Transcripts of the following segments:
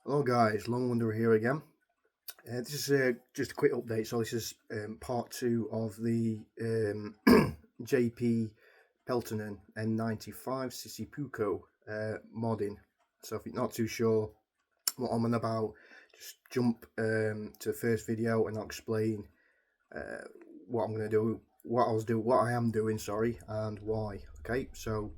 Hello guys, Long Wanderer here again. This is just a quick update. So this is part 2 of the JP Peltonen M95 Sissipuuko modding. So if you're not too sure what I'm on about, just jump to the first video and I'll explain what I'm going to do, what I am doing, sorry, and why. Okay, so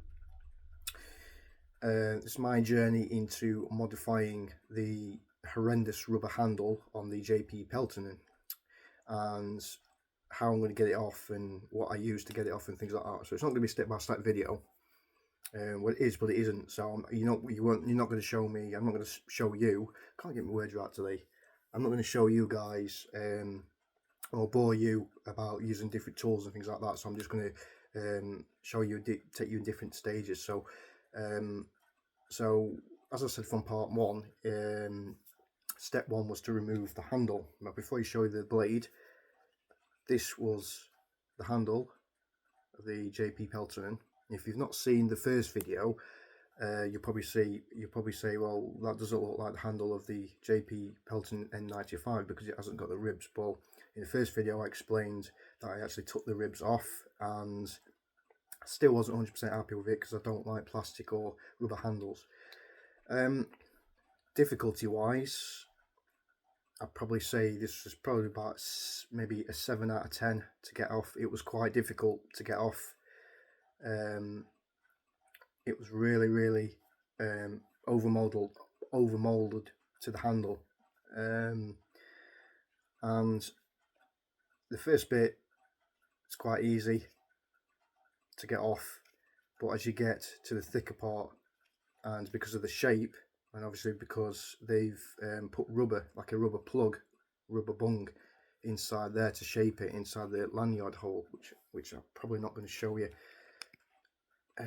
it's my journey into modifying the horrendous rubber handle on the JP Peltonen and how I'm going to get it off and what I use to get it off and things like that. So it's not going to be a step-by-step video. Well, it is, but it isn't. So you're not going to show me. I'm not going to show you. Can't get my words right today. I'm not going to show you guys or bore you about using different tools and things like that. So I'm just going to show you, take you in different stages. So as I said from part 1, step 1 was to remove the handle. Now before you show you the blade, this was the handle of the JP Peltonen. If you've not seen the first video, you'll probably say, well, that doesn't look like the handle of the JP Peltonen N95 because it hasn't got the ribs. But in the first video I explained that I actually took the ribs off and still wasn't 100% happy with it because I don't like plastic or rubber handles. Difficulty wise, I'd probably say this was probably about maybe a 7 out of 10 to get off. It was quite difficult to get off. It was really overmolded to the handle, and the first bit it's quite easy to get off, but as you get to the thicker part, and because of the shape, and obviously because they've put rubber, like a rubber plug, rubber bung inside there to shape it inside the lanyard hole, which I'm probably not going to show you. I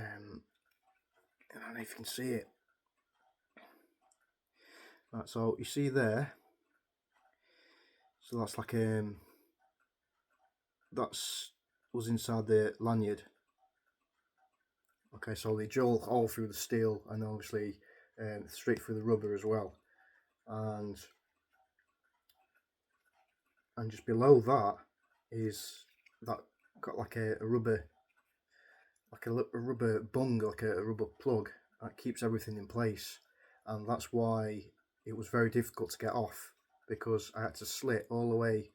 don't know if you can see it. Right, so you see there, so that's like that's was inside the lanyard. Okay, so they drill all through the steel and obviously straight through the rubber as well, and just below that is that got like a rubber, like a rubber bung, like a rubber plug that keeps everything in place, and that's why it was very difficult to get off because I had to slit all the way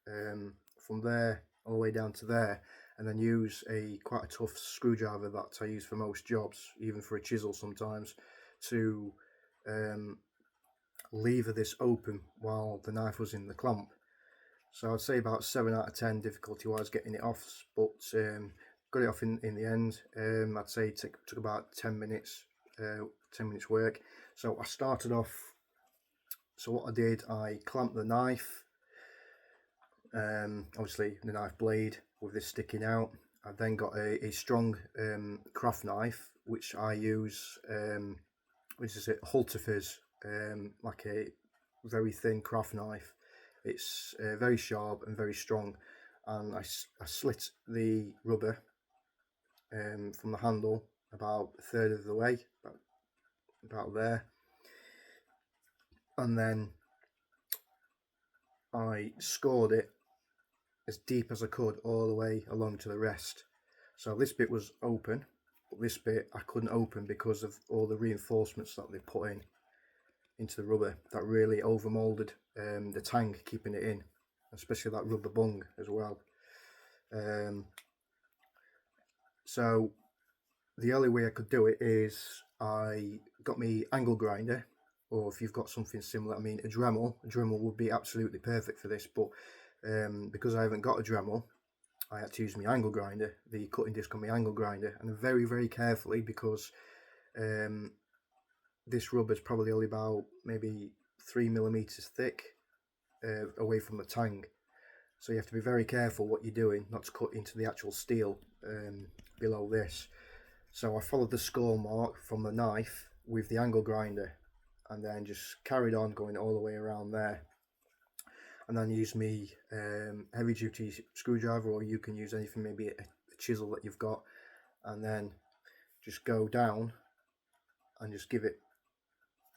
from there all the way down to there, and then use quite a tough screwdriver that I use for most jobs, even for a chisel sometimes, to lever this open while the knife was in the clamp. So I'd say about 7 out of 10 difficulty wise getting it off, but got it off in the end. I'd say it took about 10 minutes, 10 minutes work. So I started off, so what I did, I clamped the knife, obviously the knife blade with this sticking out. I then got a strong craft knife, which I use, which is a Hultafers, like a very thin craft knife. It's very sharp and very strong, and I slit the rubber from the handle about a third of the way, about there, and then I scored it as deep as I could all the way along to the rest. So this bit was open, but this bit I couldn't open because of all the reinforcements that they put into the rubber that really overmolded the tang, keeping it in, especially that rubber bung as well. So the only way I could do it is I got me angle grinder, or if you've got something similar, I mean a Dremel would be absolutely perfect for this, but because I haven't got a Dremel, I had to use my angle grinder, the cutting disc on my angle grinder, and very carefully, because this rubber is probably only about maybe 3mm thick away from the tang, so you have to be very careful what you're doing not to cut into the actual steel below this. So I followed the score mark from the knife with the angle grinder, and then just carried on going all the way around there, and then use me heavy duty screwdriver, or you can use anything, maybe a chisel that you've got, and then just go down and just give it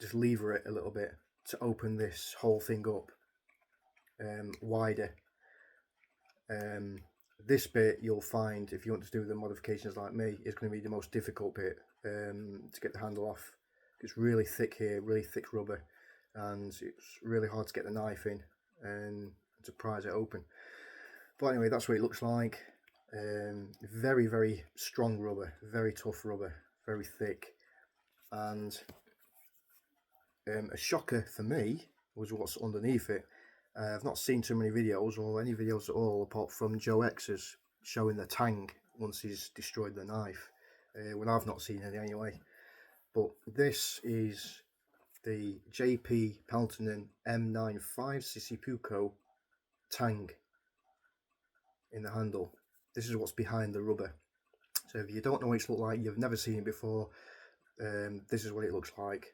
just lever it a little bit to open this whole thing up wider. This bit you'll find, if you want to do the modifications like me, is going to be the most difficult bit to get the handle off. It's really thick here, really thick rubber, and it's really hard to get the knife in and to prise it open. But anyway, that's what it looks like. Very, very strong rubber, very tough rubber, very thick. And a shocker for me was what's underneath it. I've not seen too many videos or any videos at all apart from Joe X's showing the tang once he's destroyed the knife. Well, I've not seen any anyway. But this is the JP Peltonen M95 Sissipuuko tang in the handle. This is what's behind the rubber. So if you don't know what it's looked like, you've never seen it before, this is what it looks like.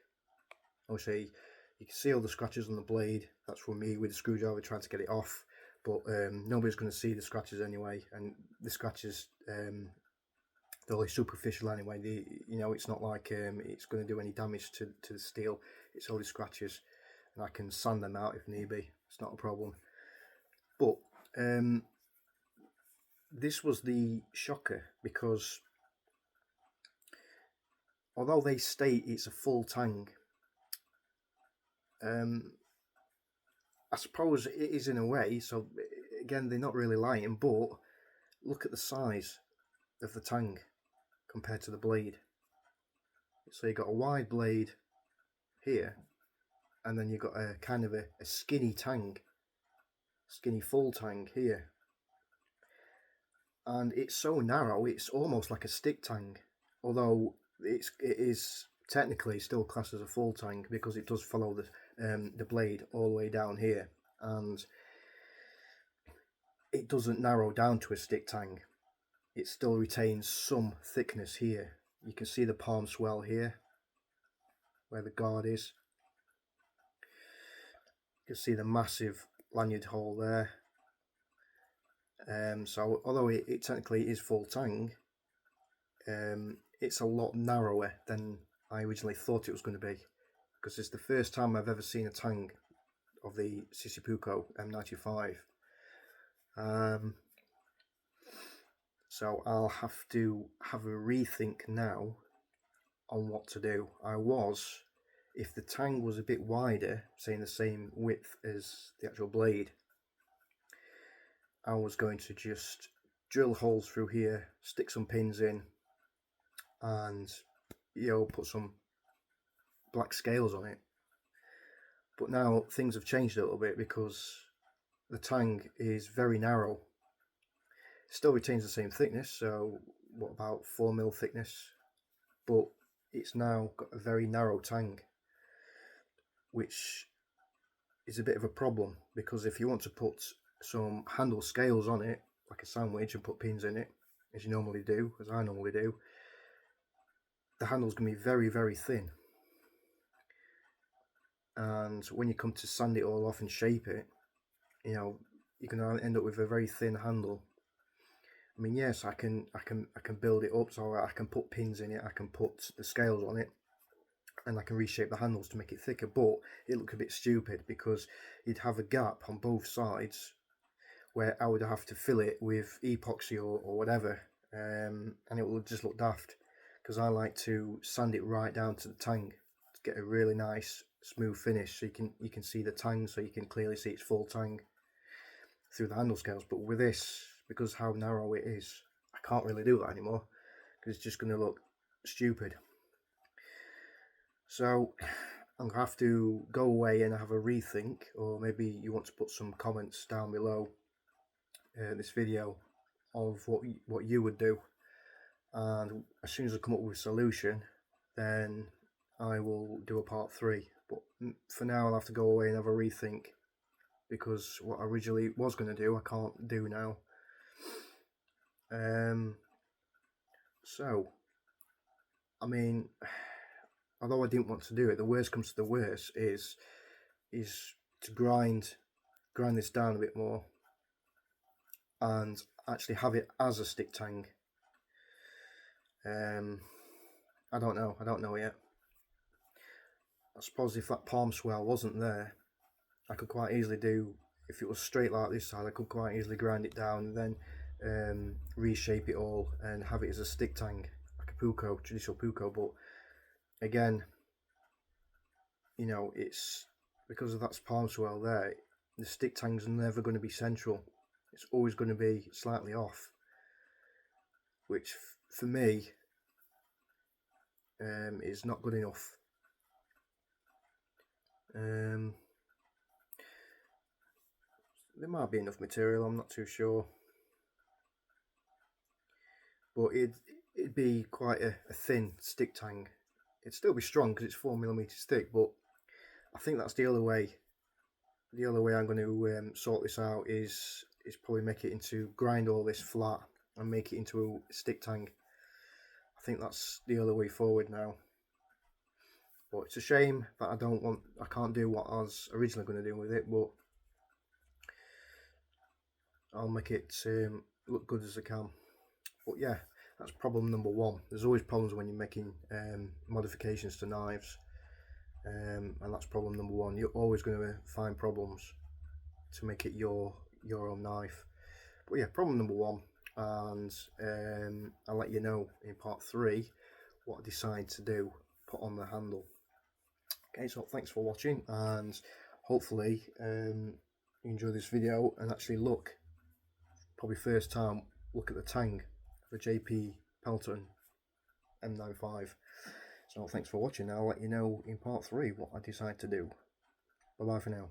Obviously, you can see all the scratches on the blade. That's from me with the screwdriver trying to get it off. But nobody's going to see the scratches anyway. And the scratches, they're only superficial anyway. It's not like it's going to do any damage to the steel. It's only scratches. And I can sand them out if need be. It's not a problem. But this was the shocker, because although they state it's a full tang, I suppose it is in a way. So again, they're not really lying, but look at the size of the tang compared to the blade. So you've got a wide blade here, and then you've got a kind of a skinny tang, skinny full tang here. And it's so narrow, it's almost like a stick tang, although it is technically still classed as a full tang because it does follow the blade all the way down here, and it doesn't narrow down to a stick tang. It still retains some thickness here. You can see the palm swell here where the guard is. You can see the massive lanyard hole there. So although it technically is full tang, it's a lot narrower than I originally thought it was going to be, because it's the first time I've ever seen a tang of the Sissipuuko M95. So I'll have to have a rethink now on what to do. If the tang was a bit wider, saying the same width as the actual blade, I was going to just drill holes through here, stick some pins in, and put some black scales on it. But now things have changed a little bit, because the tang is very narrow. It still retains the same thickness, so what, about 4mm thickness, but it's now got a very narrow tang, which is a bit of a problem, because if you want to put some handle scales on it like a sandwich and put pins in it, as you normally do, as I normally do, the handle's going to be very, very thin, and when you come to sand it all off and shape it, you're going to end up with a very thin handle. I mean, yes, I can build it up, so I can put pins in it, I can put the scales on it, and I can reshape the handles to make it thicker, but it look a bit stupid, because you'd have a gap on both sides where I would have to fill it with epoxy or whatever, and it will just look daft, because I like to sand it right down to the tang to get a really nice smooth finish, so you can see the tang, so you can clearly see it's full tang through the handle scales. But with this, because how narrow it is, I can't really do that anymore, because it's just going to look stupid. So I'm going to have to go away and have a rethink, or maybe you want to put some comments down below this video of what you would do, and as soon as I come up with a solution, then I will do a part 3. But for now, I'll have to go away and have a rethink, because what I originally was going to do, I can't do now. So I mean, although I didn't want to do it, the worst comes to the worst is to grind this down a bit more and actually have it as a stick tang. I don't know yet. I suppose if that palm swell wasn't there, I could quite easily do, if it was straight like this side, I could quite easily grind it down and then reshape it all and have it as a stick tang, like a puuko, traditional puuko. But again, you know, it's because of that palm swell there, the stick tang's never going to be central. It's always going to be slightly off, which for me is not good enough. There might be enough material, I'm not too sure, but it'd be quite a thin stick tang. It'd still be strong because it's 4mm thick, but I think that's the other way. The other way I'm going to sort this out is probably make it into, grind all this flat and make it into a stick tang. I think that's the other way forward now. But it's a shame that I can't do what I was originally going to do with it, but I'll make it look good as I can. But yeah, that's problem number one. There's always problems when you're making modifications to knives, and that's problem number one. You're always going to find problems to make it your own knife. But yeah, problem number one, and I'll let you know in part 3 what I decide to do, put on the handle. Okay, so thanks for watching, and hopefully you enjoy this video and actually look, probably first time, look at the tang of a JP Pelton M95. So thanks for watching. I'll let you know in part 3 what I decide to do. Bye bye for now.